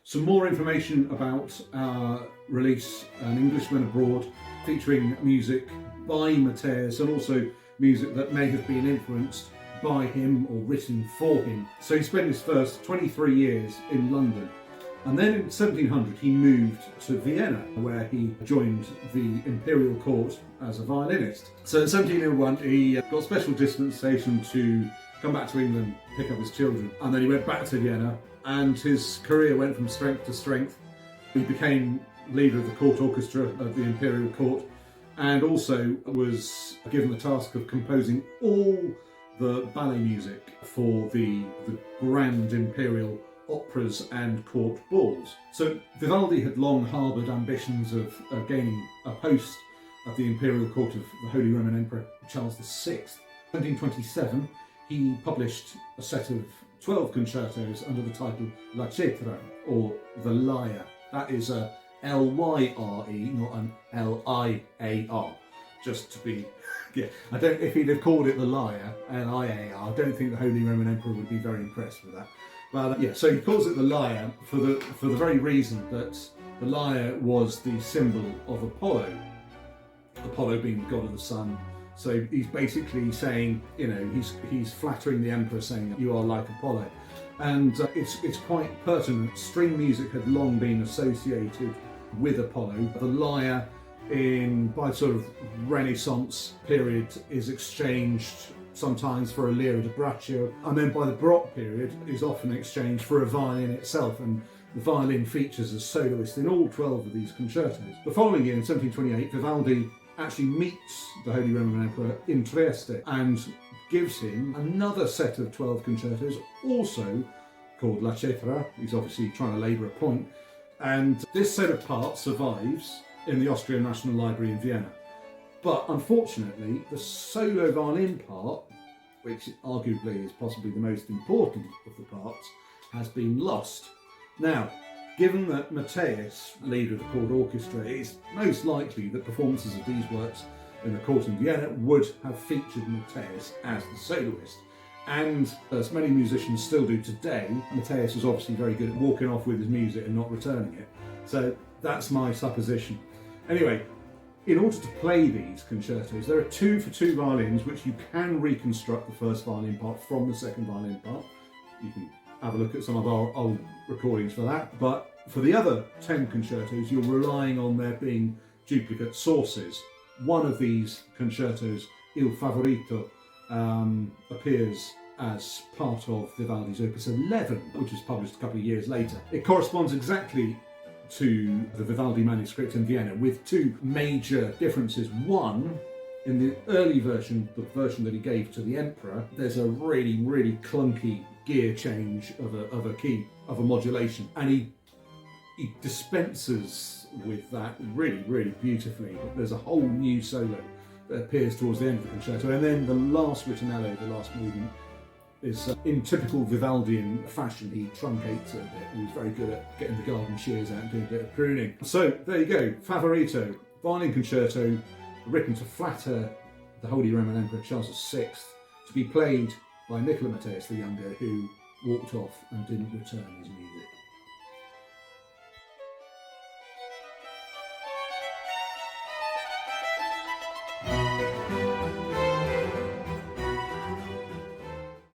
Some more information about our release, An Englishman Abroad, featuring music by Matteis and also music that may have been influenced by him or written for him. So he spent his first 23 years in London. And then in 1700 he moved to Vienna, where he joined the Imperial Court as a violinist. So in 1701 he got special dispensation to come back to England, pick up his children, and then he went back to Vienna, and his career went from strength to strength. He became leader of the court orchestra of the Imperial Court, and also was given the task of composing all the ballet music for the grand imperial operas and court balls. So Vivaldi had long harboured ambitions of gaining a post at the Imperial Court of the Holy Roman Emperor Charles VI. In 1727 he published a set of 12 concertos under the title La Cetra, or the Lyre. That is a L-Y-R-E, not an L-I-A-R. Just to be, yeah. If he'd have called it the Lyre, L-I-A-R, I don't think the Holy Roman Emperor would be very impressed with that. But yeah, so he calls it the Lyre for the very reason that the lyre was the symbol of Apollo. Apollo being the god of the sun. So he's basically saying, he's flattering the emperor, saying you are like Apollo. And it's quite pertinent. String music had long been associated with Apollo. The lyre by sort of Renaissance period is exchanged sometimes for a lira da braccio, and then by the Baroque period is often exchanged for a violin itself, and the violin features as soloist in all 12 of these concertos. The following year, in 1728, Vivaldi actually meets the Holy Roman Emperor in Trieste and gives him another set of 12 concertos, also called La Cetra. He's obviously trying to labour a point. And this set of parts survives in the Austrian National Library in Vienna. But unfortunately, the solo violin part, which arguably is possibly the most important of the parts, has been lost. Now, given that Matteis, leader of the court orchestra, it's most likely that performances of these works in the court in Vienna would have featured Matteis as the soloist. And as many musicians still do today, Matteis was obviously very good at walking off with his music and not returning it. So that's my supposition. Anyway, in order to play these concertos, there are 2 for 2 violins, which you can reconstruct the first violin part from the second violin part. You can have a look at some of our old recordings for that. But for the other 10 concertos, you're relying on there being duplicate sources. One of these concertos, Il Favorito, appears as part of Vivaldi's Opus 11, which was published a couple of years later. It corresponds exactly to the Vivaldi manuscript in Vienna, with 2 major differences. One, in the early version, the version that he gave to the emperor, there's a really, really clunky gear change of a key, of a modulation, and he dispenses with that really, really beautifully. There's a whole new solo that appears towards the end of the concerto, and then the last ritornello, the last movement, is in typical Vivaldian fashion. He truncates it a bit. He was very good at getting the garden shears out and doing a bit of pruning. So there you go, Favorito, violin concerto, written to flatter the Holy Roman Emperor Charles VI, to be played by Nicola Matteis the Younger, who walked off and didn't return his music.